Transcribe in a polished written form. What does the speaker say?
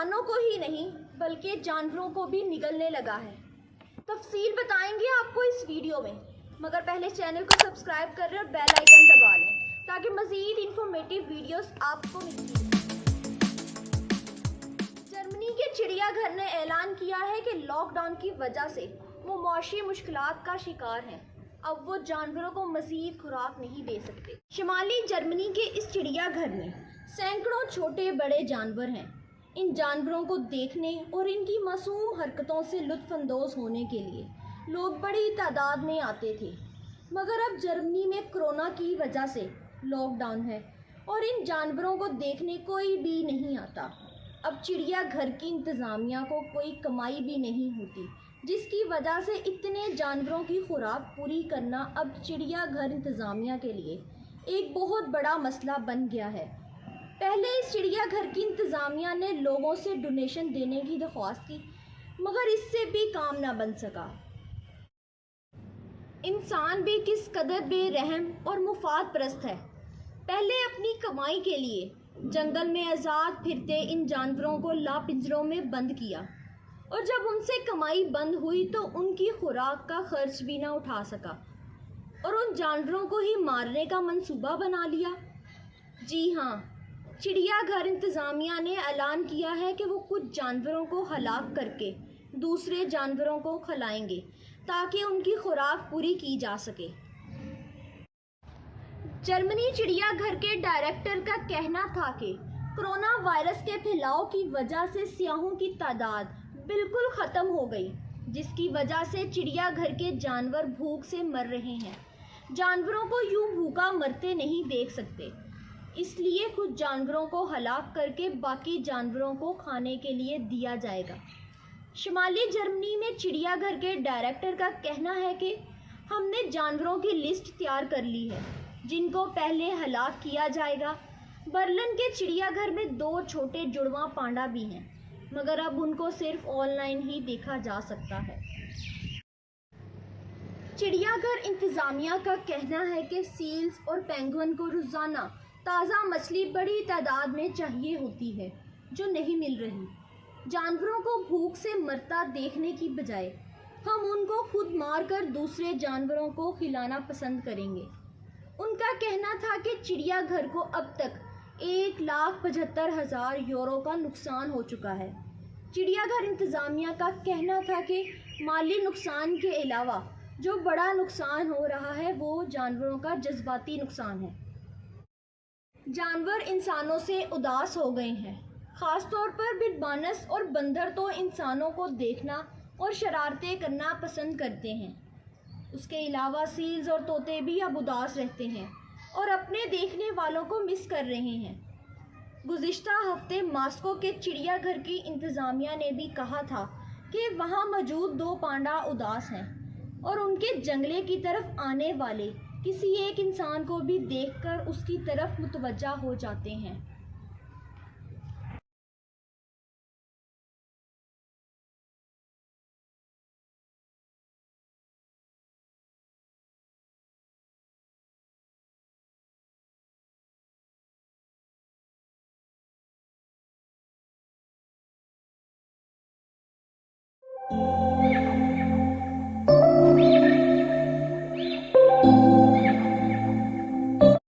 इंसानों को ही नहीं बल्कि जानवरों को भी निगलने लगा है। तफसील बताएंगे आपको इस वीडियो में, मगर पहले चैनल को सब्सक्राइब कर लें और बेल आइकन दबा लें ताकि मज़ीद इंफॉर्मेटिव वीडियोस आपको मिलती रहें। जर्मनी के चिड़ियाघर ने ऐलान किया है कि लॉकडाउन की वजह से वो मौशी मुश्किलात का शिकार हैं। अब वो जानवरों को मज़ीद खुराक नहीं दे सकते। शुमाली जर्मनी के इस चिड़ियाघर में सैकड़ों छोटे बड़े जानवर हैं। इन जानवरों को देखने और इनकी मासूम हरकतों से लुत्फ़अंदोज़ होने के लिए लोग बड़ी तादाद में आते थे, मगर अब जर्मनी में कोरोना की वजह से लॉकडाउन है और इन जानवरों को देखने कोई भी नहीं आता। अब चिड़ियाघर की इंतज़ामिया को कोई कमाई भी नहीं होती, जिसकी वजह से इतने जानवरों की खुराक पूरी करना अब चिड़ियाघर इंतज़ामिया के लिए एक बहुत बड़ा मसला बन गया है। पहले इस चिड़ियाघर की इंतज़ामिया ने लोगों से डोनेशन देने की दरख्वास्त की, मगर इससे भी काम ना बन सका। इंसान भी किस कदर बेरहम और मुफाद परस्त है। पहले अपनी कमाई के लिए जंगल में आज़ाद फिरते इन जानवरों को लापिंजरों में बंद किया, और जब उनसे कमाई बंद हुई तो उनकी खुराक का खर्च भी ना उठा सका और उन जानवरों को ही मारने का मंसूबा बना लिया। जी हाँ, चिड़ियाघर इंतज़ामिया ने ऐलान किया है कि वो कुछ जानवरों को हलाक करके दूसरे जानवरों को खिलाएंगे ताकि उनकी खुराक पूरी की जा सके। जर्मनी चिड़ियाघर के डायरेक्टर का कहना था कि कोरोना वायरस के फैलाव की वजह से सियाहों की तादाद बिल्कुल ख़त्म हो गई, जिसकी वजह से चिड़ियाघर के जानवर भूख से मर रहे हैं। जानवरों को यूं भूखा मरते नहीं देख सकते, इसलिए कुछ जानवरों को हलाक करके बाकी जानवरों को खाने के लिए दिया जाएगा। शुमाली जर्मनी में चिड़ियाघर के डायरेक्टर का कहना है कि हमने जानवरों की लिस्ट तैयार कर ली है जिनको पहले हलाक किया जाएगा। बर्लिन के चिड़ियाघर में 2 छोटे जुड़वा पांडा भी हैं, मगर अब उनको सिर्फ ऑनलाइन ही देखा जा सकता है। चिड़ियाघर इंतज़ामिया का कहना है कि सील्स और पेंगुइन को रोज़ाना ताज़ा मछली बड़ी तादाद में चाहिए होती है, जो नहीं मिल रही। जानवरों को भूख से मरता देखने की बजाय हम उनको खुद मारकर दूसरे जानवरों को खिलाना पसंद करेंगे। उनका कहना था कि चिड़ियाघर को अब तक 1,75,000 यूरो का नुकसान हो चुका है। चिड़ियाघर इंतज़ामिया का कहना था कि माली नुकसान के अलावा जो बड़ा नुकसान हो रहा है वो जानवरों का जज्बाती नुकसान है। जानवर इंसानों से उदास हो गए हैं। ख़ास तौर पर बिरबानस और बंदर तो इंसानों को देखना और शरारतें करना पसंद करते हैं। उसके अलावा सील्स और तोते भी अब उदास रहते हैं और अपने देखने वालों को मिस कर रहे हैं। गुज़िश्ता हफ्ते मॉस्को के चिड़ियाघर की इंतज़ामिया ने भी कहा था कि वहाँ मौजूद 2 पांडा उदास हैं और उनके जंगले की तरफ आने वाले किसी एक इंसान को भी देखकर उसकी तरफ मुतवज्जा हो जाते हैं।